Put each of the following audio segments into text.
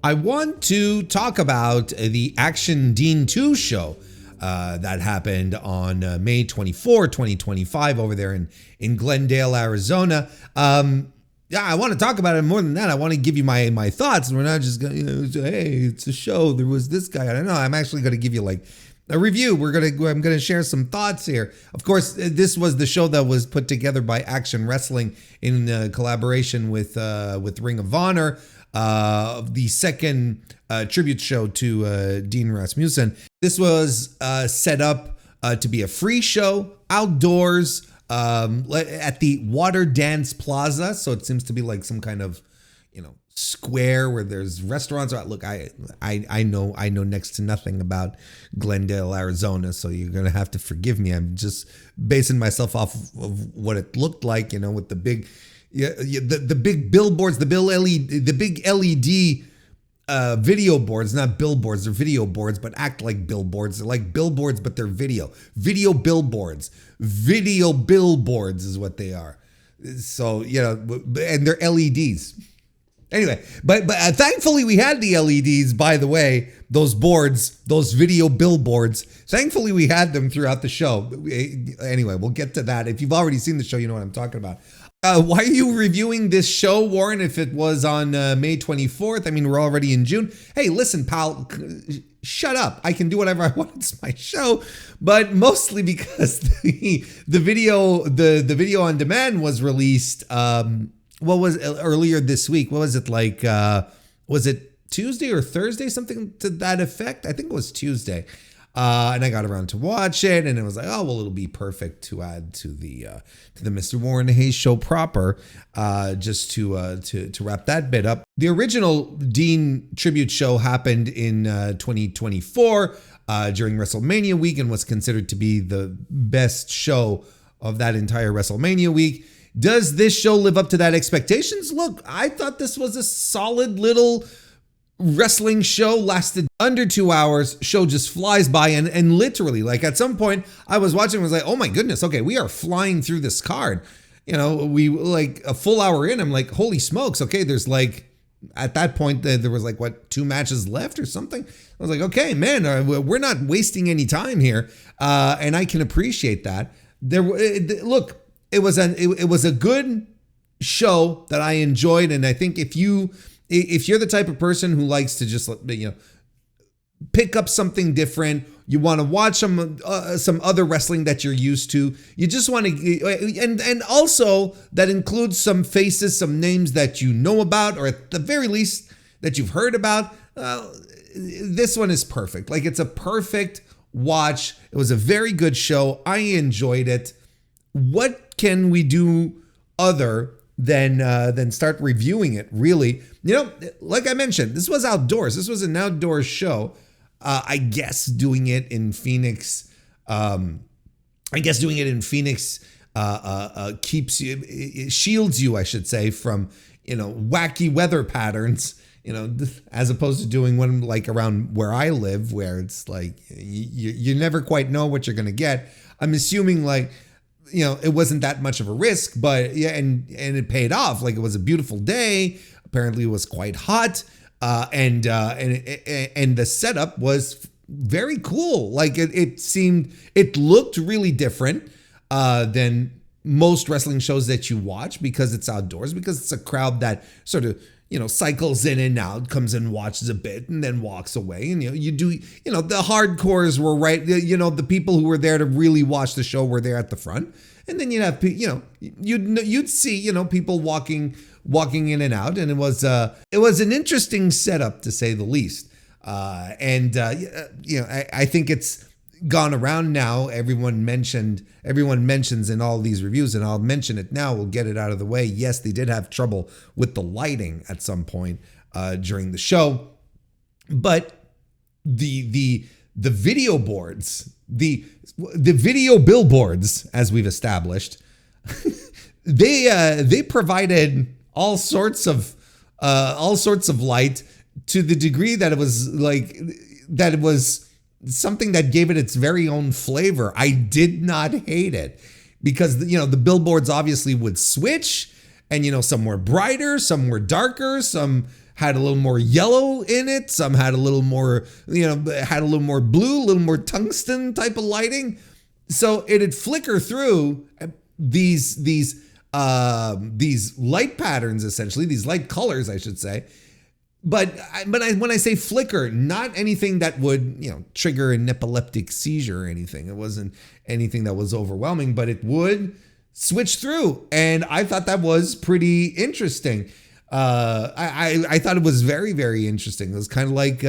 I want to talk about the Action Dean 2 show that happened on May 24, 2025 over there in Glendale, Arizona. Yeah, I want to talk about it more than that. I want to give you my thoughts. We're not just going to say, hey, it's a show. There was this guy. I don't know. I'm actually going to give you like a review. I'm going to share some thoughts here. Of course, this was the show that was put together by Action Wrestling in collaboration with Ring of Honor. The second tribute show to Dean Rasmussen. This was set up to be a free show outdoors at the Water Dance Plaza. So it seems to be like some kind of, square where there's restaurants. Look, I know next to nothing about Glendale, Arizona, so you're gonna have to forgive me. I'm just basing myself off of what it looked like, with the big. The big billboards, the big LED video boards, not billboards, they're video boards, but act like billboards. They're like billboards, but they're video billboards. Video billboards is what they are. So, and they're LEDs. Anyway, but thankfully we had the LEDs, by the way, those boards, those video billboards. Thankfully we had them throughout the show. Anyway, we'll get to that. If you've already seen the show, you know what I'm talking about. Why are you reviewing this show, Warren, if it was on May 24th? I mean, we're already in June. Hey, listen, pal, shut up. I can do whatever I want. It's my show. But mostly because the video on demand was released, earlier this week? What was it like? Was it Tuesday or Thursday? Something to that effect? I think it was Tuesday. And I got around to watch it, and it was like, oh, well, it'll be perfect to add to the Mr. Warren Hayes show proper, just to wrap that bit up. The original Dean tribute show happened in 2024 during WrestleMania week and was considered to be the best show of that entire WrestleMania week. Does this show live up to that expectations? Look, I thought this was a solid little wrestling show, lasted under 2 hours. Show just flies by, and literally, like at some point I was watching, I was like, oh my goodness, okay, we are flying through this card. We like a full hour in, I'm like, holy smokes, okay, there's like, at that point there was like 2 matches left or something. I was like, okay, man, we're not wasting any time here, and I can appreciate that. Look, it was a good show that I enjoyed, and I think if you're the type of person who likes to just, pick up something different, you want to watch some other wrestling that you're used to, you just want to, and also that includes some faces, some names that you know about, or at the very least that you've heard about, this one is perfect. Like, it's a perfect watch. It was a very good show. I enjoyed it. What can we do other than start reviewing it, really? Like I mentioned, this was outdoors. This was an outdoor show. I guess doing it in Phoenix, keeps you, it shields you, I should say, from, wacky weather patterns, as opposed to doing one like around where I live, where it's like, you never quite know what you're going to get. I'm assuming like, it wasn't that much of a risk, but yeah, and it paid off. Like, it was a beautiful day. Apparently it was quite hot. And the setup was very cool. Like, it looked really different than most wrestling shows that you watch, because it's outdoors, because it's a crowd that sort of, cycles in and out, comes and watches a bit and then walks away. And, you do, the hardcores were right. The people who were there to really watch the show were there at the front. And then you'd have, you'd see, people walking in and out. And it was an interesting setup, to say the least. I think it's gone around now. Everyone mentions in all these reviews, and I'll mention it now. We'll get it out of the way. Yes, they did have trouble with the lighting at some point during the show, but the video boards, the video billboards, as we've established, they provided all sorts of light, to the degree that it was something that gave it its very own flavor. I did not hate it, because the billboards obviously would switch, and some were brighter, some were darker, some had a little more yellow in it. Some had a little more, had a little more blue, a little more tungsten type of lighting. So it'd flicker through these light patterns, essentially, these light colors, I should say. But when I say flicker, not anything that would, trigger an epileptic seizure or anything. It wasn't anything that was overwhelming, but it would switch through. And I thought that was pretty interesting. I thought it was very, very interesting. It was kind of like,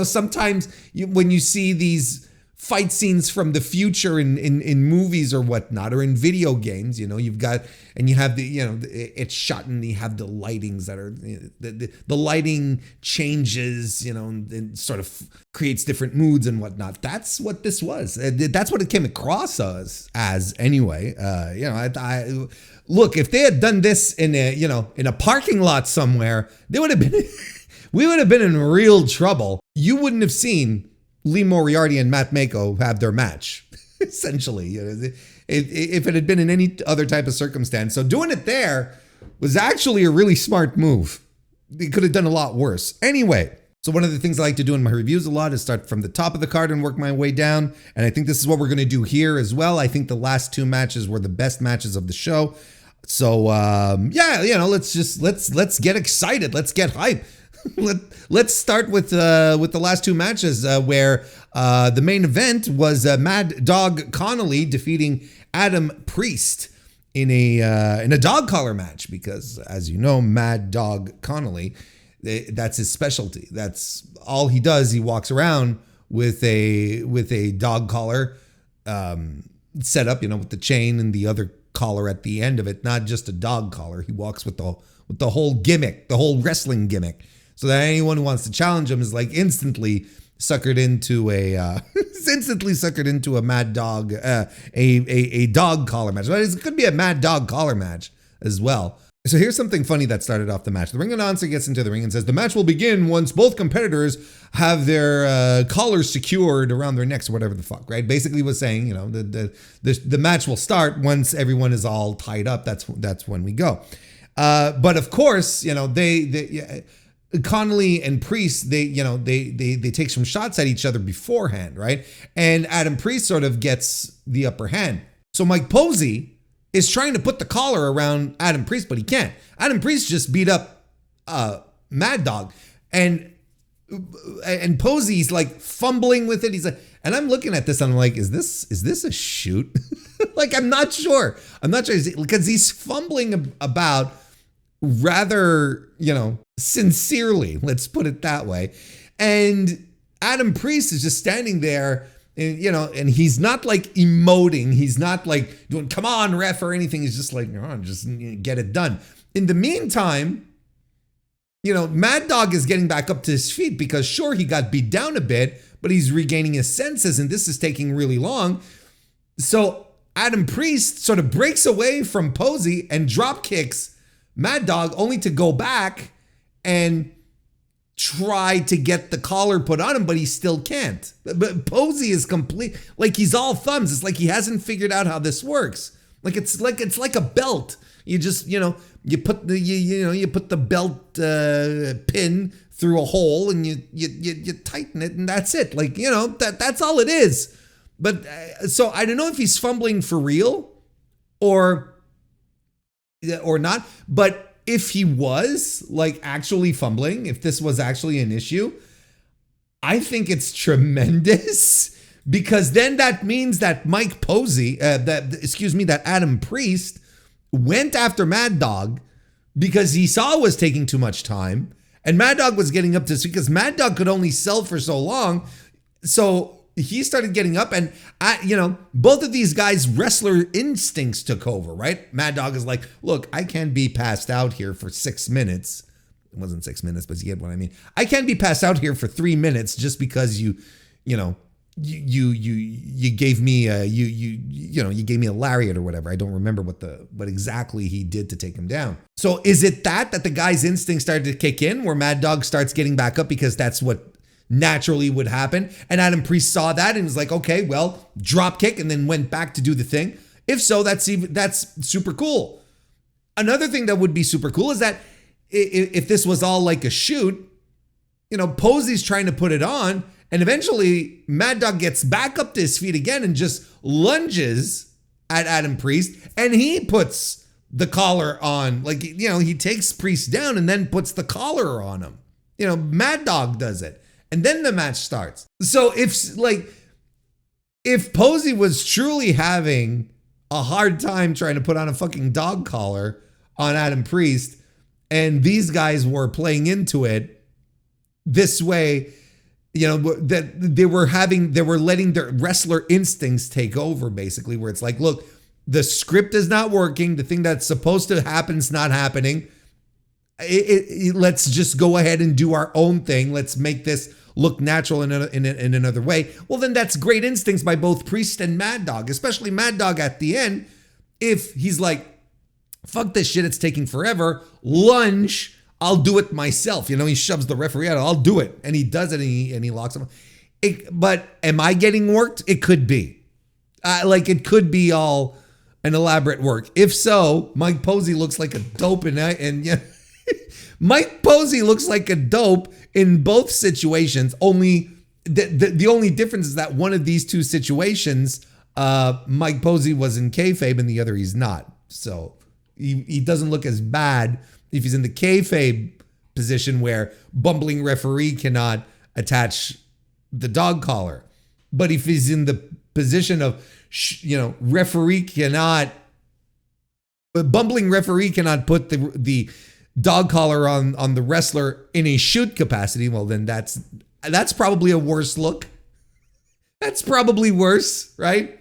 sometimes when you see these fight scenes from the future in movies or whatnot, or in video games, you have it's shot and you have the lightings that are, the lighting changes, and sort of creates different moods and whatnot. That's what this was. That's what it came across us as anyway. I look, if they had done this in a parking lot somewhere, we would have been in real trouble. You wouldn't have seen Lee Moriarty and Matt Mako have their match, essentially, if it had been in any other type of circumstance. So doing it there was actually a really smart move. They could have done a lot worse. Anyway, so one of the things I like to do in my reviews a lot is start from the top of the card and work my way down. And I think this is what we're going to do here as well. I think the last two matches were the best matches of the show. So let's get excited. Let's get hype. Let's start with the last two matches where the main event was Mad Dog Connolly defeating Adam Priest in a dog collar match, because as you know, Mad Dog Connolly, that's his specialty. That's all he does. He walks around with a dog collar set up, with the chain and the other collar at the end of it. Not just a dog collar. He walks with the whole gimmick, the whole wrestling gimmick. So that anyone who wants to challenge him is like instantly suckered into a mad dog, a dog collar match. But it could be a mad dog collar match as well. So here's something funny that started off the match. The ring announcer gets into the ring and says the match will begin once both competitors have their collars secured around their necks or whatever the fuck, right? Basically was saying, the match will start once everyone is all tied up. That's when we go. But of course, they Connolly and Priest, they take some shots at each other beforehand, right? And Adam Priest sort of gets the upper hand. So Mike Posey is trying to put the collar around Adam Priest, but he can't. Adam Priest just beat up Mad Dog, and Posey's like fumbling with it. He's like, and I'm looking at this, and I'm like, is this a shoot? Like, I'm not sure because he's fumbling about rather, sincerely, let's put it that way. And Adam Priest is just standing there, and he's not like emoting. He's not like doing, come on, ref, or anything. He's just like, just get it done. In the meantime, Mad Dog is getting back up to his feet because sure, he got beat down a bit, but he's regaining his senses, and this is taking really long. So Adam Priest sort of breaks away from Posey and drop kicks Mad Dog, only to go back and try to get the collar put on him, but he still can't. But Posey is complete, like he's all thumbs. It's like he hasn't figured out how this works. It's like a belt. You just you put the belt pin through a hole and you tighten it, and that's it. That's all it is. But so I don't know if he's fumbling for real or not, but if he was actually fumbling, if this was actually an issue, I think it's tremendous, because then that means that Mike Posey, that Adam Priest went after Mad Dog because he saw it was taking too much time, and Mad Dog was getting up to, because Mad Dog could only sell for so long. So he started getting up, and both of these guys' wrestler instincts took over, right? Mad Dog is like, look, I can't be passed out here for 6 minutes. It wasn't 6 minutes, but you get what I mean. I can't be passed out here for 3 minutes just because you gave me you gave me a lariat or whatever. I don't remember what exactly he did to take him down. So is it that the guy's instinct started to kick in, where Mad Dog starts getting back up because that's what naturally would happen, and Adam Priest saw that and was like, okay, well, drop kick, and then went back to do the thing? If so, that's super cool. Another thing that would be super cool is that if this was all like a shoot, Posey's trying to put it on, and eventually Mad Dog gets back up to his feet again and just lunges at Adam Priest, and he puts the collar on. Like, he takes Priest down and then puts the collar on him. Mad Dog does it. And then the match starts. So if Posey was truly having a hard time trying to put on a fucking dog collar on Adam Priest, and these guys were playing into it this way, that they were letting their wrestler instincts take over, basically, where it's like, look, the script is not working. The thing that's supposed to happen is not happening. Let's just go ahead and do our own thing. Let's make this look natural in another way. Well, then that's great instincts by both Priest and Mad Dog, especially Mad Dog at the end. If he's like, fuck this shit, it's taking forever, lunge, I'll do it myself. He shoves the referee out, I'll do it. And he does it, and he locks him. But am I getting worked? It could be. It could be all an elaborate work. If so, Mike Posey looks like a dope Mike Posey looks like a dope in both situations. Only the only difference is that one of these two situations, Mike Posey was in kayfabe and the other he's not. So he doesn't look as bad if he's in the kayfabe position where bumbling referee cannot attach the dog collar. But if he's in the position of, bumbling referee cannot put the dog collar on the wrestler in a shoot capacity, well, then that's probably a worse look. That's probably worse, right?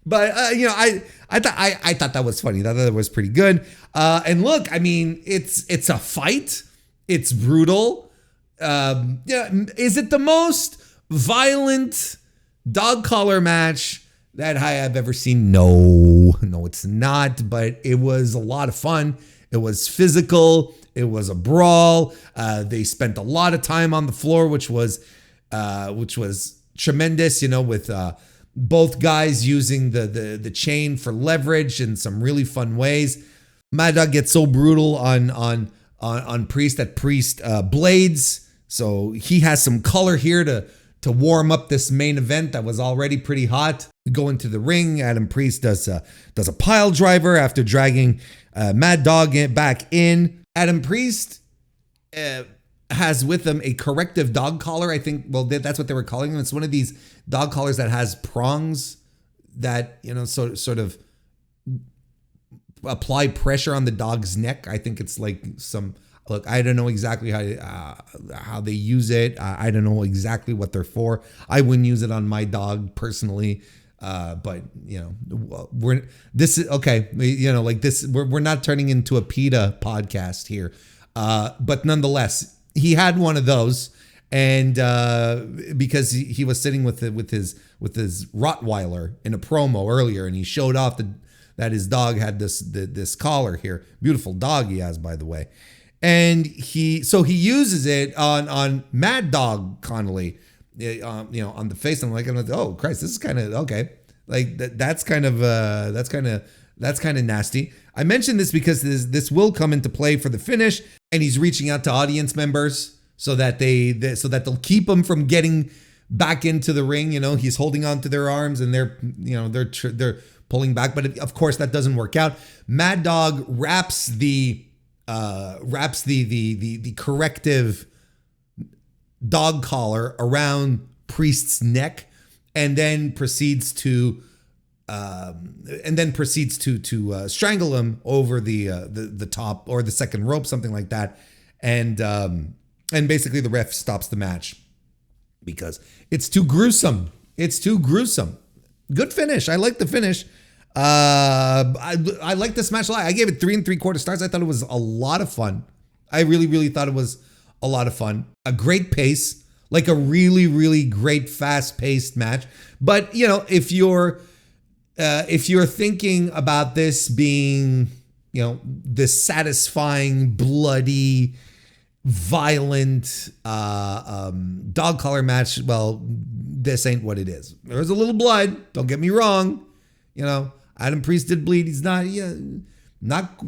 But I thought that was funny. I thought that was pretty good. And look, I mean, it's a fight. It's brutal. Is it the most violent dog collar match that I have ever seen? No, it's not. But it was a lot of fun. It was physical. It was a brawl. They spent a lot of time on the floor, which was tremendous. With both guys using the chain for leverage in some really fun ways. Mad Dog gets so brutal on Priest that Priest blades. So he has some color here to warm up this main event that was already pretty hot. Go into the ring. Adam Priest does a pile driver after dragging Mad Dog back in. Adam Priest has with him a corrective dog collar. I think, well, that's what they were calling them. It's one of these dog collars that has prongs that, sort of apply pressure on the dog's neck. I think it's like look, I don't know exactly how they use it. I don't know exactly what they're for. I wouldn't use it on my dog personally. But we're not turning into a PETA podcast here. But nonetheless, he had one of those, and because he was sitting with his Rottweiler in a promo earlier, and he showed off that his dog had this collar here. Beautiful dog he has, by the way. And he uses it on Mad Dog Connolly, on the face. I'm like, oh Christ, this is kind of okay. Like that's kind of nasty. I mentioned this because this will come into play for the finish, and he's reaching out to audience members so that they'll keep him from getting back into the ring. He's holding on to their arms, and they're pulling back, but of course that doesn't work out. Mad Dog wraps the corrective dog collar around Priest's neck, and then proceeds to strangle him over the top or the second rope, something like that, and basically the ref stops the match because it's too gruesome. It's too gruesome. Good finish. I like the finish. I like this match a lot. I gave it 3 3/4 stars. I thought it was a lot of fun. I really, really thought it was a lot of fun. A great pace, like a really, really great fast-paced match. But if you're thinking about this being, this satisfying, bloody, violent dog collar match, well, this ain't what it is. There's a little blood. Don't get me wrong. Adam Priest did bleed. He's not, Not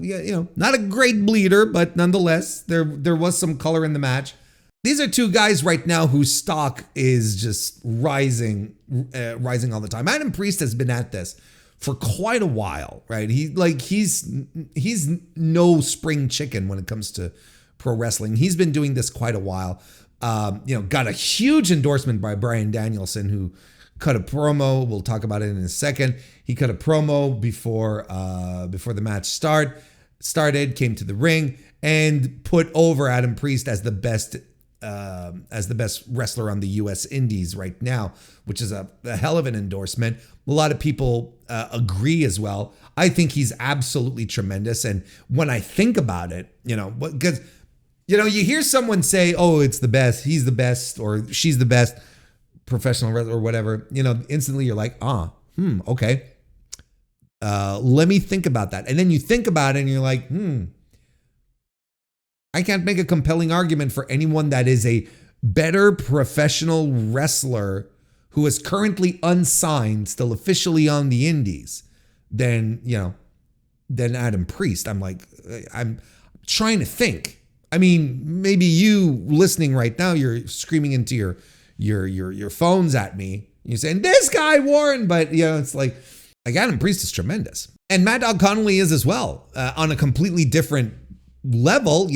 not a great bleeder, but nonetheless, there was some color in the match. These are two guys right now whose stock is just rising all the time. Adam Priest has been at this for quite a while, right? He's no spring chicken when it comes to pro wrestling. He's been doing this quite a while. Got a huge endorsement by Bryan Danielson, who cut a promo. We'll talk about it in a second. He cut a promo before the match started, came to the ring and put over Adam Priest as the best wrestler on the U.S. Indies right now, which is a hell of an endorsement. A lot of people agree as well. I think he's absolutely tremendous. And when I think about it, because you hear someone say, "Oh, it's the best. He's the best, or she's the best professional wrestler," or whatever. Instantly you're like, okay. Let me think about that. And then you think about it and you're like, I can't make a compelling argument for anyone that is a better professional wrestler who is currently unsigned, still officially on the indies, than Adam Priest. I'm trying to think. I mean, maybe you listening right now, you're screaming into your phones at me. You're saying, "This guy, Warren," but it's like Adam Priest is tremendous. And Mad Dog Connolly is as well, on a completely different level,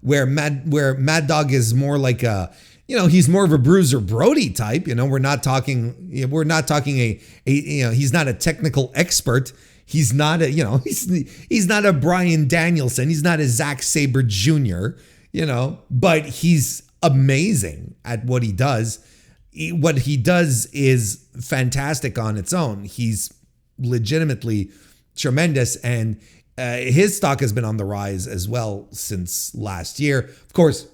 where Mad Dog is more like he's more of a Bruiser Brody type. We're not talking he's not a technical expert. He's not he's not a Bryan Danielson. He's not a Zack Sabre Jr., but he's amazing at what he does. What he does is fantastic on its own. He's legitimately tremendous, and his stock has been on the rise as well since last year. Of course,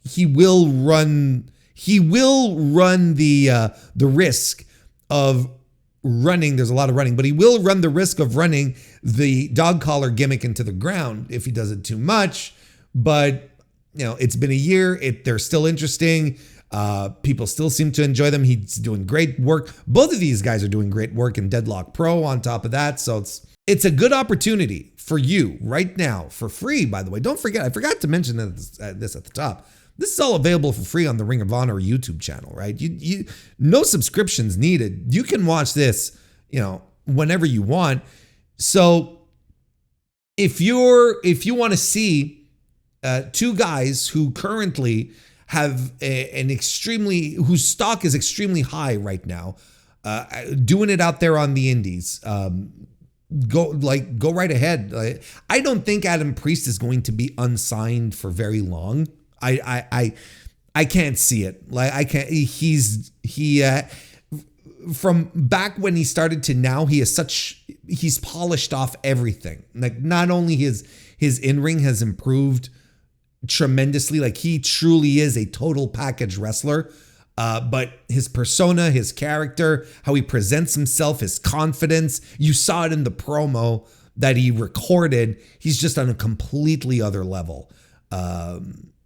he will run the risk of running. There's a lot of running, but he will run the risk of running the dog collar gimmick into the ground if he does it too much. But it's been a year. They're still interesting. People still seem to enjoy them. He's doing great work. Both of these guys are doing great work in Deadlock Pro on top of that. So it's a good opportunity for you right now for free, by the way. Don't forget, I forgot to mention this at the top. This is all available for free on the Ring of Honor YouTube channel, right? You no subscriptions needed. You can watch this, whenever you want. So if you want to see two guys who currently have whose stock is extremely high right now, doing it out there on the indies, go right ahead. I don't think Adam Priest is going to be unsigned for very long. I can't see it. From back when he started to now, he's polished off everything. Like, not only his in-ring has improved tremendously, like he truly is a total package wrestler, but his persona, his character, how he presents himself, his confidence, you saw it in the promo that he recorded. He's just on a completely other level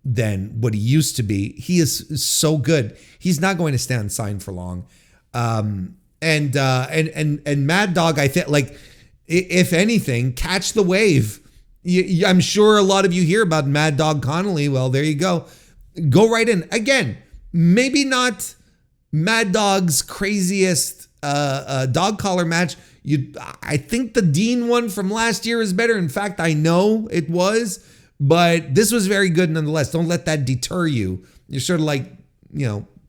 than what he used to be. He is so good. He's not going to stay unsigned for long. And Mad Dog, I think, like, if anything, catch the wave. I'm sure a lot of you hear about Mad Dog Connolly. Well, there you go. Go right in. Again, maybe not Mad Dog's craziest dog collar match. I think the Dean one from last year is better. In fact, I know it was. But this was very good nonetheless. Don't let that deter you. You're sort of like,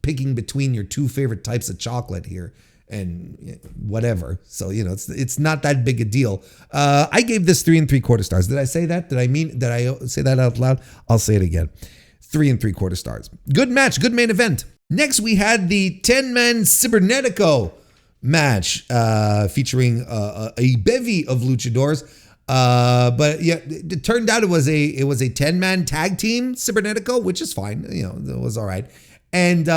picking between your two favorite types of chocolate here and whatever. So, it's not that big a deal. I gave this 3 3/4 stars. Did I say that? Did I say that out loud? I'll say it again. 3 3/4 stars. Good match. Good main event. Next, we had the 10-man Cibernetico match featuring a bevy of luchadors. But yeah, it turned out it was a 10-man tag team Cibernetico, which is fine. It was all right. And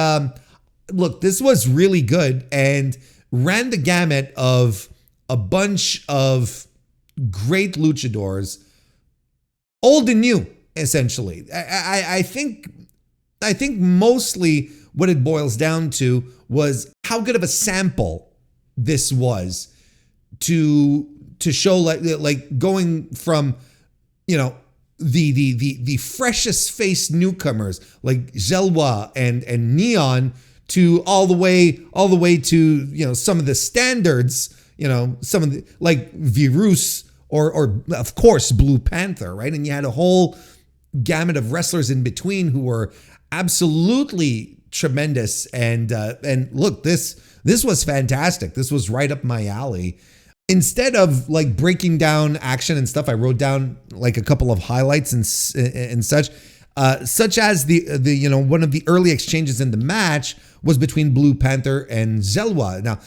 look, this was really good and ran the gamut of a bunch of great luchadors, old and new, essentially. I think mostly what it boils down to was how good of a sample this was to to show like going from, you know, the freshest faced newcomers like Zelwa and Neon to all the way to, you know, some of the standards, you know, some of the like Virus or of course Blue Panther, right? And you had a whole gamut of wrestlers in between who were absolutely tremendous. And look, this was fantastic. This was right up my alley. Instead of like breaking down action and stuff, I wrote down like a couple of highlights and such as the you know, one of the early exchanges in the match was between Blue Panther and Zelwa. Now,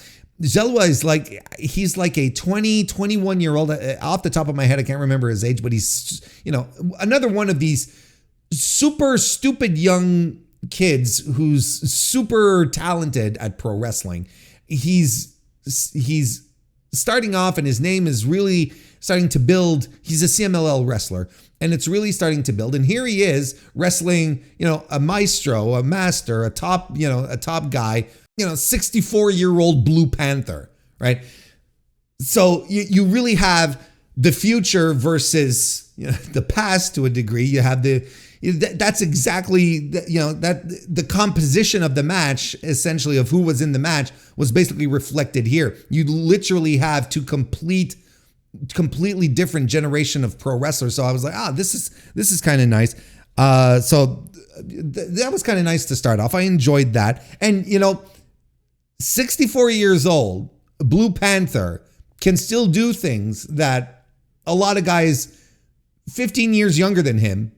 Zelwa is like, he's like a 21-year-old. Off the top of my head, I can't remember his age, but he's, you know, another one of these super stupid young kids who's super talented at pro wrestling. He's starting off, and his name is really starting to build. He's a CMLL wrestler, and it's really starting to build. And here he is wrestling, you know, a maestro, a master, a top guy, you know, 64-year-old Blue Panther, right? So you really have the future versus, you know, the past to a degree. You have that's exactly, you know, that the composition of the match, essentially, of who was in the match was basically reflected here. You literally have two completely different generation of pro wrestlers. So I was like, this is kind of nice. So that was kind of nice to start off. I enjoyed that. And, you know, 64 years old, Blue Panther can still do things that a lot of guys 15 years younger than him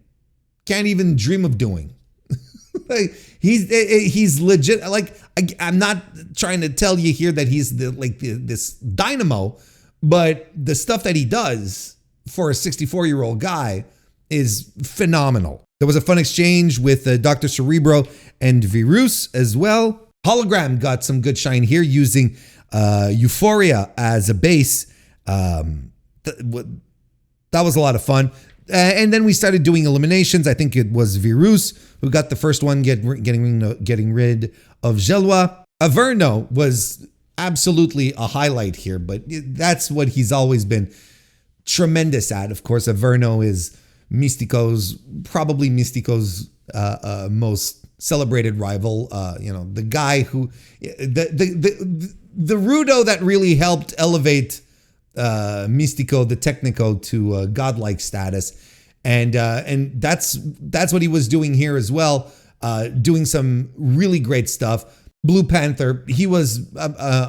can't even dream of doing. Like, he's legit. Like, I'm not trying to tell you here that he's this dynamo, but the stuff that he does for a 64-year-old guy is phenomenal. There was a fun exchange with Dr. Cerebro and Virus as well. Hologram got some good shine here using Euphoria as a base. That was a lot of fun. And then we started doing eliminations. I think it was Virus who got the first one, getting rid of Zelwa. Averno was absolutely a highlight here, but that's what he's always been tremendous at. Of course, Averno is probably Mystico's most celebrated rival. You know, the guy who the Rudo that really helped elevate Mystico the Technico to godlike status, and that's what he was doing here as well, doing some really great stuff. Blue Panther, he was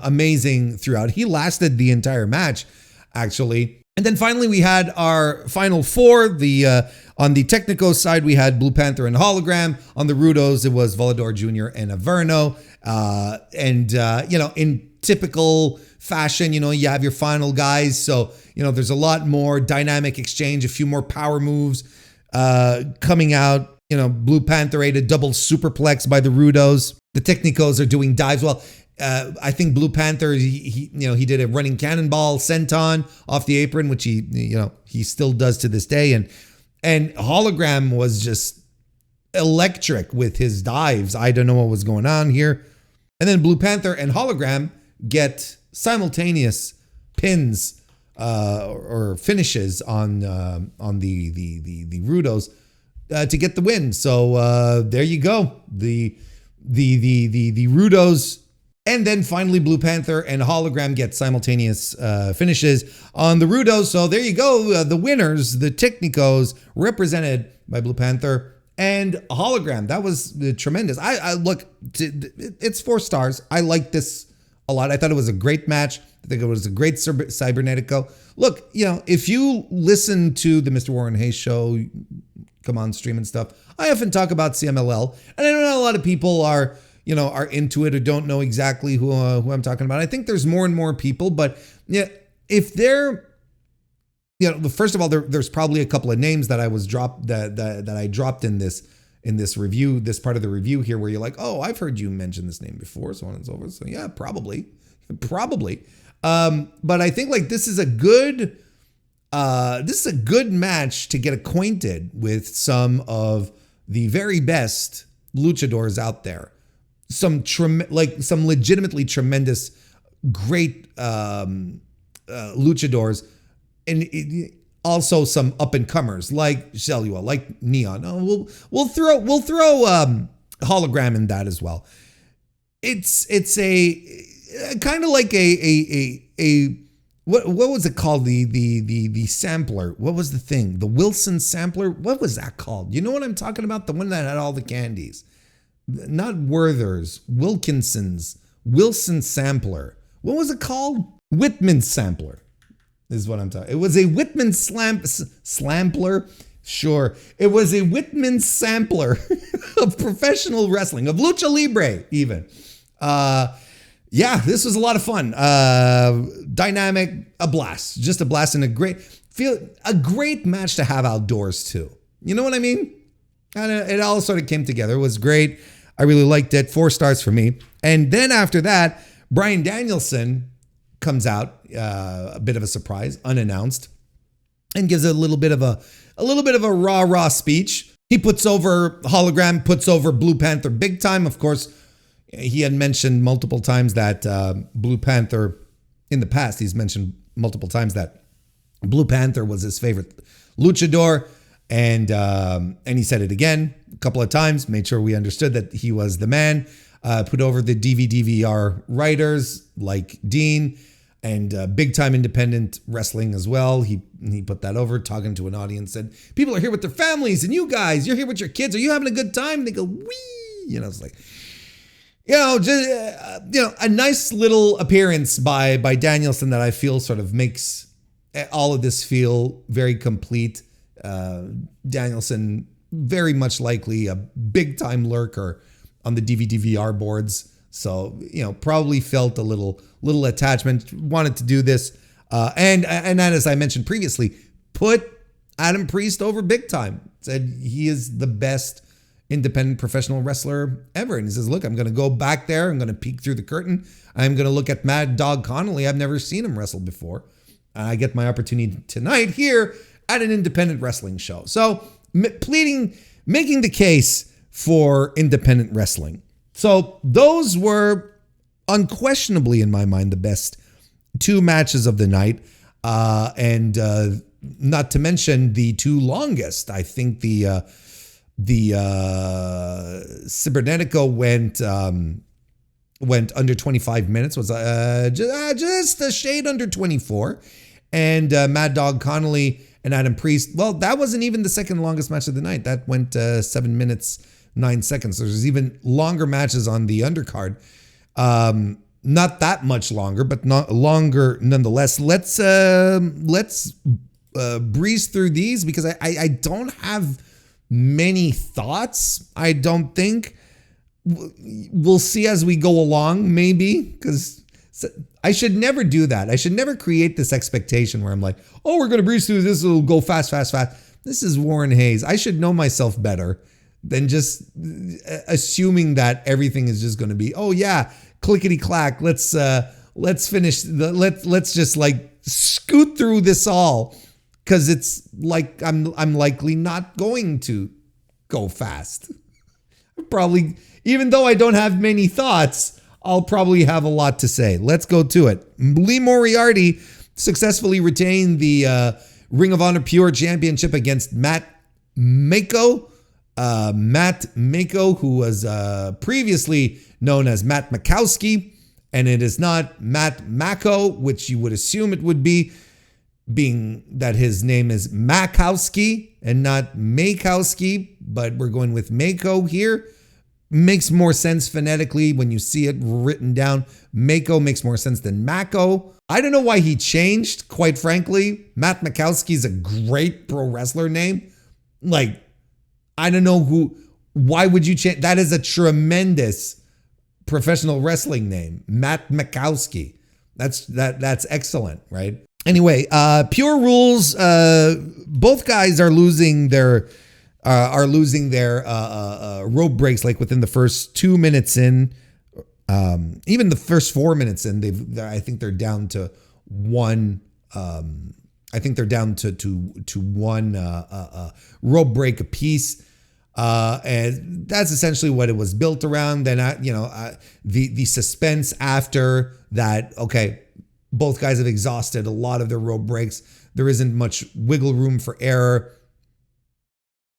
amazing throughout. He lasted the entire match, actually. And then finally we had our final four. On the Technico side, we had Blue Panther and Hologram. On the Rudos, it was Volador Jr. and Averno. You know, in typical fashion, you know, you have your final guys. So, you know, there's a lot more dynamic exchange, a few more power moves coming out. You know, Blue Panther ate a double superplex by the Rudos. The Technicos are doing dives. Well, I think Blue Panther, he did a running cannonball senton off the apron, which he still does to this day. And Hologram was just electric with his dives. I don't know what was going on here. And then Blue Panther and Hologram get simultaneous pins or finishes on the Rudos to get the win. So there you go. The Rudos, and then finally Blue Panther and Hologram get simultaneous finishes on the Rudos. So there you go. The winners, the Technicos, represented by Blue Panther and Hologram. That was tremendous. I look, it's 4 stars. I like this a lot. I thought it was a great match. I think it was a great Cybernetico. Look, you know, if you listen to the MrWarrenHayes show, come on stream and stuff, I often talk about CMLL, and I know a lot of people are into it or don't know exactly who I'm talking about. I think there's more and more people, but yeah, if they're, you know, first of all, there's probably a couple of names that I dropped in this review, this part of the review here, where you're like, oh, I've heard you mention this name before, so on and so forth. So yeah, probably. But I think like this is a good match to get acquainted with some of the very best luchadors out there. Some legitimately tremendous, great luchadors also some up and comers like Zellua, like Neon. We'll throw hologram in that as well. It's a kind of like a what was it called? The sampler. What was the thing? The Wilson sampler. What was that called? You know what I'm talking about? The one that had all the candies. Not Werther's, Wilkinson's, Wilson sampler. What was it called? Whitman sampler is what I'm talking. It was a Whitman slampler. Sure. It was a Whitman sampler of professional wrestling, of lucha libre even. Yeah, this was a lot of fun. Dynamic, a blast. Just a blast and a great match to have outdoors too. You know what I mean? And it all sort of came together. It was great. I really liked it. 4 stars for me. And then after that, Bryan Danielson comes out, a bit of a surprise, unannounced, and gives a little bit of a rah-rah speech. He puts over Hologram, puts over Blue Panther big time. Of course, he had mentioned multiple times that Blue Panther, in the past, he's mentioned multiple times that Blue Panther was his favorite luchador. And he said it again a couple of times, made sure we understood that he was the man. Put over the DVR writers like Dean and big time independent wrestling as well. He put that over, talking to an audience, said, people are here with their families and you guys, you're here with your kids. Are you having a good time? And they go, wee, it's like, a nice little appearance by Danielson that I feel sort of makes all of this feel very complete. Danielson, very much likely a big time lurker on the DVR boards. So, probably felt a little attachment, wanted to do this. And as I mentioned previously, put Adam Priest over big time. Said he is the best independent professional wrestler ever. And he says, look, I'm going to go back there. I'm going to peek through the curtain. I'm going to look at Mad Dog Connolly. I've never seen him wrestle before. I get my opportunity tonight here at an independent wrestling show. So making the case for independent wrestling. So those were unquestionably, in my mind, the best 2 matches of the night. And not to mention the 2 longest. I think the Cybernetico went under 25 minutes, was just a shade under 24. And Mad Dog Connolly and Adam Priest, well, that wasn't even the second longest match of the night. That went 7 minutes, 9 seconds. There's even longer matches on the undercard. Not that much longer, but not longer nonetheless. Let's breeze through these because I don't have many thoughts. I don't think. We'll see as we go along, maybe, because I should never do that. I should never create this expectation where I'm like, oh, we're going to breeze through this. It'll go fast. This is Warren Hayes. I should know myself better than just assuming that everything is just going to be, oh yeah, clickety clack. Let's finish. Let's just like scoot through this all because it's like I'm likely not going to go fast. Probably, even though I don't have many thoughts, I'll probably have a lot to say. Let's go to it. Lee Moriarty successfully retained the Ring of Honor Pure Championship against Matt Mako. Matt Mako, who was previously known as Matt Makowski, and it is not Matt Mako, which you would assume it would be, being that his name is Makowski and not Makowski, but we're going with Mako here. Makes more sense phonetically when you see it written down. Mako makes more sense than Mako. I don't know why he changed, quite frankly. Matt Makowski is a great pro wrestler name. Like, I don't know why would you change? That is a tremendous professional wrestling name. Matt Makowski. That's excellent, right? Anyway, Pure Rules, both guys are losing their rope breaks like within the first 2 minutes in. Even the first 4 minutes in, I think they're down to one. I think they're down to one rope break apiece. And that's essentially what it was built around. Then, the suspense after that, okay, both guys have exhausted a lot of their rope breaks. There isn't much wiggle room for error.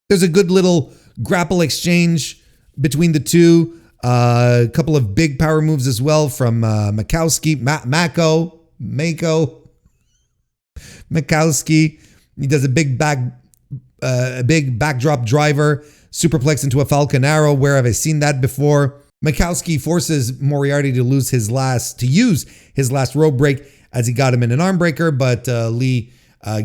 There's a good little grapple exchange between the two. A couple of big power moves as well from Makowski. Makowski. He does a big backdrop driver, superplex into a Falcon Arrow. Where have I seen that before? Makowski forces Moriarty to use his last rope break as he got him in an arm breaker, but Lee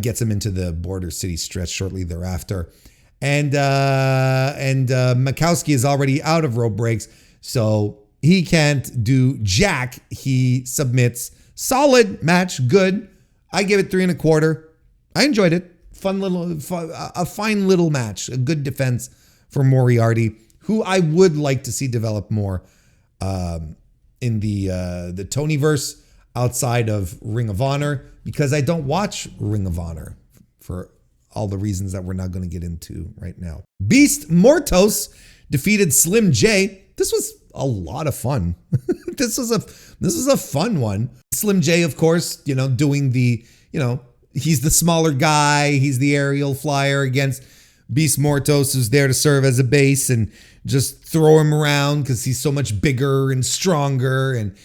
gets him into the Border City stretch shortly thereafter. And Makowski is already out of rope breaks, so he can't do jack. He submits. Solid match, good. I give it 3 1/4. I enjoyed it. A fine little match. A good defense for Moriarty, who I would like to see develop more in the Tonyverse outside of Ring of Honor, because I don't watch Ring of Honor for all the reasons that we're not going to get into right now. Beast Mortos defeated Slim J. This was a lot of fun. This was a fun one. Slim J, of course, doing the, he's the smaller guy. He's the aerial flyer against Beast Mortos, who's there to serve as a base and just throw him around because he's so much bigger and stronger. And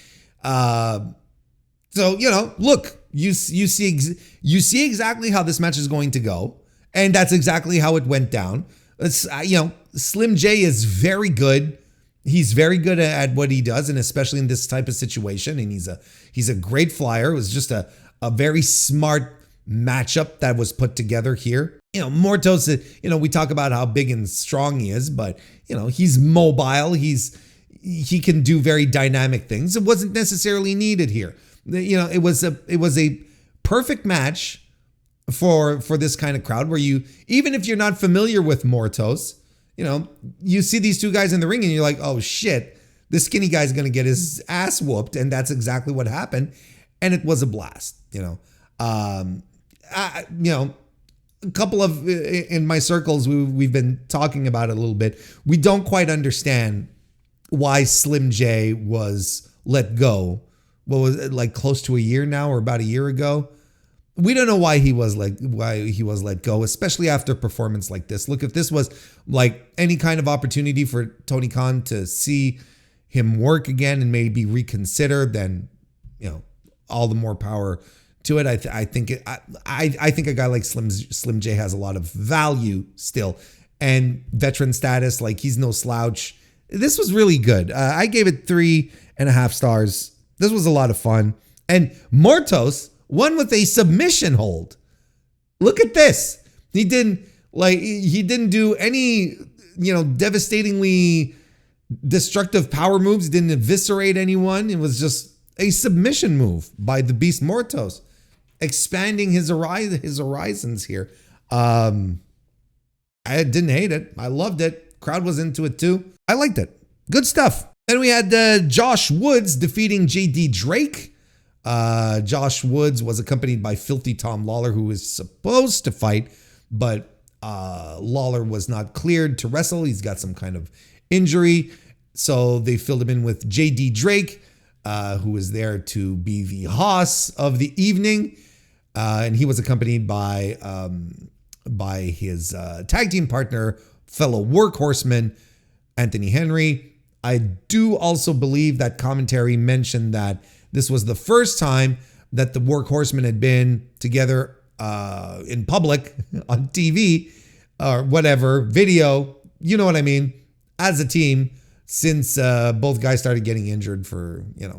so, look, you see exactly how this match is going to go. And that's exactly how it went down. It's, Slim J is very good. He's very good at what he does, and especially in this type of situation. And he's a great flyer. It was just a very smart matchup that was put together here. Mortos, we talk about how big and strong he is, but he's mobile. He can do very dynamic things. It wasn't necessarily needed here. It was a perfect match for this kind of crowd, where even if you're not familiar with Mortos, you see these two guys in the ring and you're like, oh shit, this skinny guy's going to get his ass whooped. And that's exactly what happened. And it was a blast, a couple of, in my circles, we've been talking about it a little bit. We don't quite understand why Slim J was let go. What was it, like close to a year now, or about a year ago? We don't know why he was let go, especially after a performance like this. Look, if this was like any kind of opportunity for Tony Khan to see him work again and maybe reconsider, then all the more power to it. I think a guy like Slim J has a lot of value still, and veteran status. Like, he's no slouch. This was really good. I gave it 3.5 stars. This was a lot of fun, and Mortos won with a submission hold. Look at this. He didn't do any, devastatingly destructive power moves. He didn't eviscerate anyone. It was just a submission move by the Beast Mortos, expanding his horizons here. I didn't hate it. I loved it. Crowd was into it too. I liked it. Good stuff. Then we had Josh Woods defeating JD Drake. Josh Woods was accompanied by Filthy Tom Lawler, who was supposed to fight, but Lawler was not cleared to wrestle. He's got some kind of injury, so they filled him in with JD Drake, who was there to be the hoss of the evening, and he was accompanied by his tag team partner, fellow workhorseman Anthony Henry. I do also believe that commentary mentioned that this was the first time that the Workhorsemen had been together in public, on TV, or whatever, video, you know what I mean, as a team, since both guys started getting injured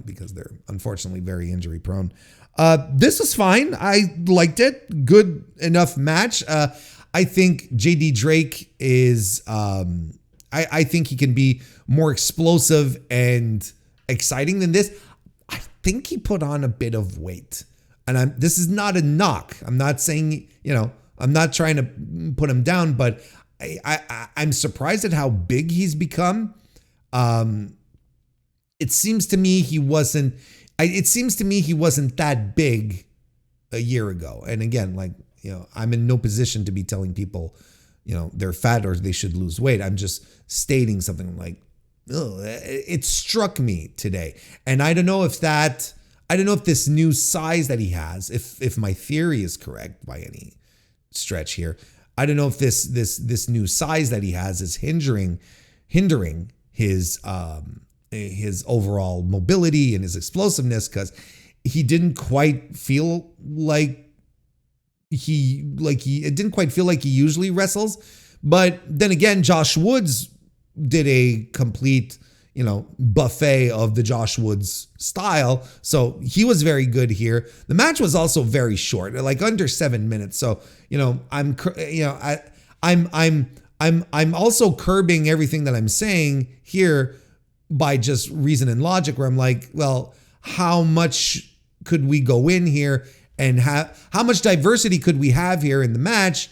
because they're unfortunately very injury prone. This was fine. I liked it. Good enough match. I think JD Drake is, I think he can be more explosive and exciting than this. I think he put on a bit of weight, and this is not a knock. I'm not saying, I'm not trying to put him down, but I'm surprised at how big he's become. It seems to me he wasn't that big a year ago. And again, I'm in no position to be telling people, they're fat or they should lose weight. I'm just stating something like, it struck me today. And I don't know if I don't know if this new size that he has, if my theory is correct by any stretch here, I don't know if this new size that he has is hindering his overall mobility and his explosiveness, because he didn't quite feel like it didn't quite feel like he usually wrestles. But then again, Josh Woods did a complete, buffet of the Josh Woods style. So he was very good here. The match was also very short, like under 7 minutes. So, I'm also curbing everything that I'm saying here by just reason and logic, where I'm like, well, how much could we go in here and how much diversity could we have here in the match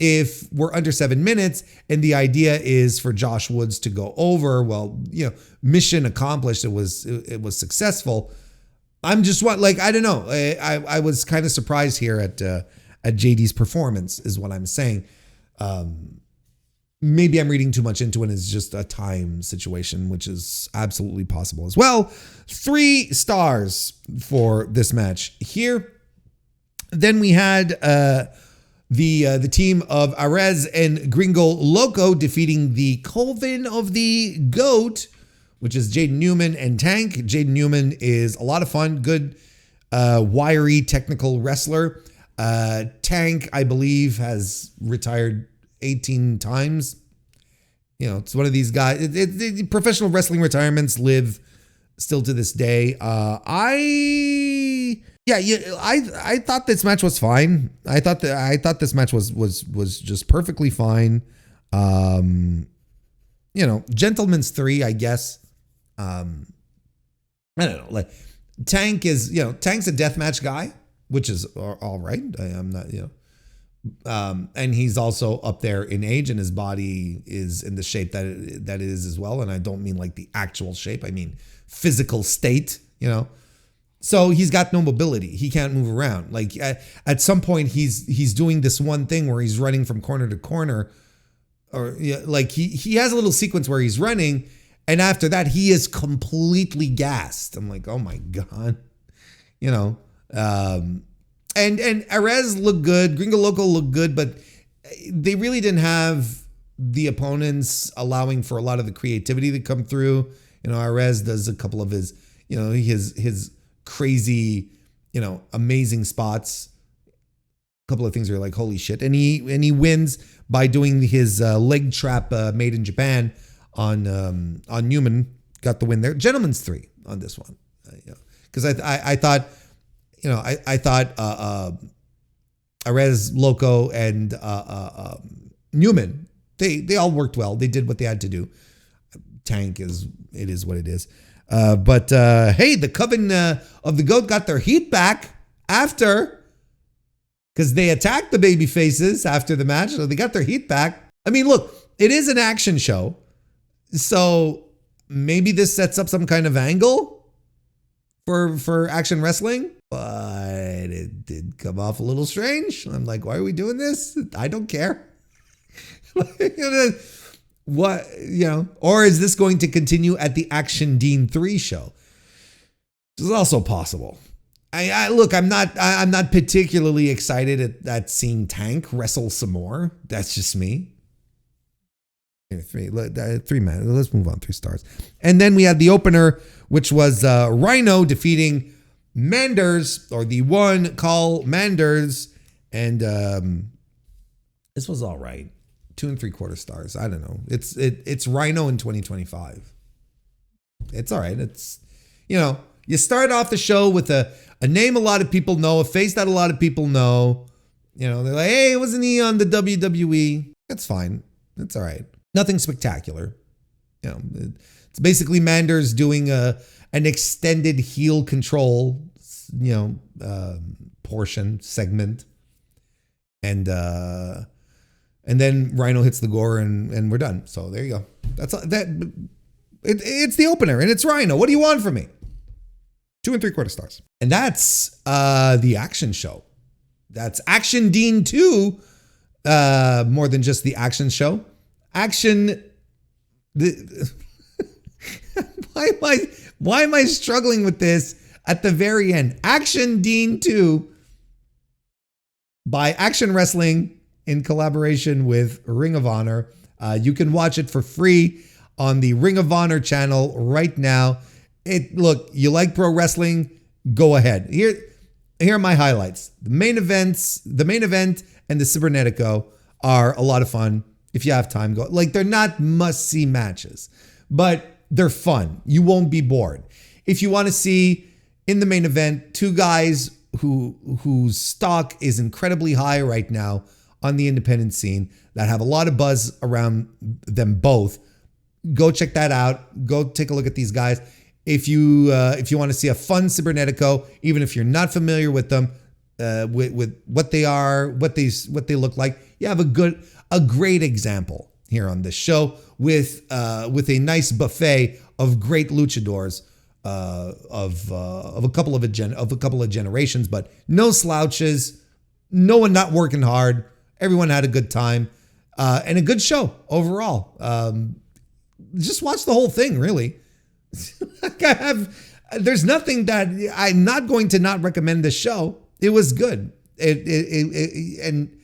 if we're under 7 minutes and the idea is for Josh Woods to go over? Well, mission accomplished. It was successful. I'm just I don't know. I was kind of surprised here at JD's performance is what I'm saying. Maybe I'm reading too much into it. It's just a time situation, which is absolutely possible as well. 3 stars for this match here. Then we had the team of Arez and Gringo Loco defeating the Coven of the Goat, which is Jaden Newman and Tank. Jaden Newman is a lot of fun, good, wiry, technical wrestler. Tank, I believe, has retired 18 times. It's one of these guys. Professional wrestling retirements live still to this day. I thought this match was fine. I thought this match was just perfectly fine. Gentleman's 3, I guess. I don't know. Tank is, Tank's a deathmatch guy, which is all right. I'm not, and he's also up there in age, and his body is in the shape that it is as well. And I don't mean like the actual shape. I mean physical state, So he's got no mobility. He can't move around. Like at some point he's doing this one thing where he's running from corner to corner, or he has a little sequence where he's running, and after that he is completely gassed. I'm like, oh my God, And Arez looked good. Gringo Loco looked good, but they really didn't have the opponents allowing for a lot of the creativity to come through. Arez does a couple of his, his crazy, amazing spots. A couple of things are like, holy shit. And he wins by doing his leg trap made in Japan on Newman. Got the win there. Gentleman's 3 on this one. Because I thought, I thought Arez, Loco, and Newman, they all worked well. They did what they had to do. Tank is what it is. But hey, the Coven of the Goat got their heat back after, because they attacked the baby faces after the match. So they got their heat back. I mean, look, it is an action show, so maybe this sets up some kind of angle for action wrestling. But it did come off a little strange. I'm like, why are we doing this? I don't care. What, or is this going to continue at the Action Dean 3 show? This is also possible. Look, I'm not particularly excited at seeing Tank wrestle some more. That's just me. 3 man. Let's move on. 3 stars. And then we had the opener, which was Rhino defeating Manders, or the one call Manders, and this was all right. 2 3/4 stars. I don't know. It's Rhino in 2025. It's all right. It's you start off the show with a name a lot of people know, a face that a lot of people know. They're like, hey, wasn't he on the WWE? That's fine. It's all right. Nothing spectacular. It's basically Manders doing an extended heel control, portion segment, and then Rhino hits the gore and we're done. So there you go. That's that. It's the opener and it's Rhino. What do you want from me? 2 3/4 stars. And that's the action show. That's Action Dean 2. More than just the action show. Why am I struggling with this? at the very end. Action Dean 2 by Action Wrestling in collaboration with Ring of Honor. You can watch it for free on the Ring of Honor channel right now. Look, you like pro wrestling? Go ahead. Here are my highlights. The main event and the Cibernetico are a lot of fun. If you have time, go. Like, they're not must-see matches, but they're fun. You won't be bored. If you want to see in the main event two guys whose stock is incredibly high right now on the independent scene that have a lot of buzz around them both, go check that out. Go take a look at these guys. If you want to see a fun Cibernetico, even if you're not familiar with them, with what they are, what they look like, you have a great example here on this show with a nice buffet of great luchadors of a couple of generations, but no slouches, no one not working hard. Everyone had a good time and a good show overall. Just watch the whole thing, really. There's nothing that I'm not going to not recommend this show. It was good. And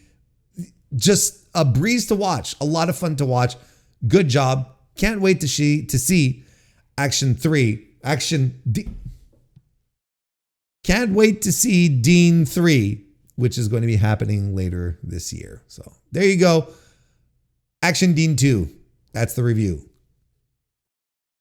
just a breeze to watch, a lot of fun to watch. Good job. Can't wait to see Can't wait to see Dean 3, which is going to be happening later this year. So there you go. Action Dean 2. That's the review.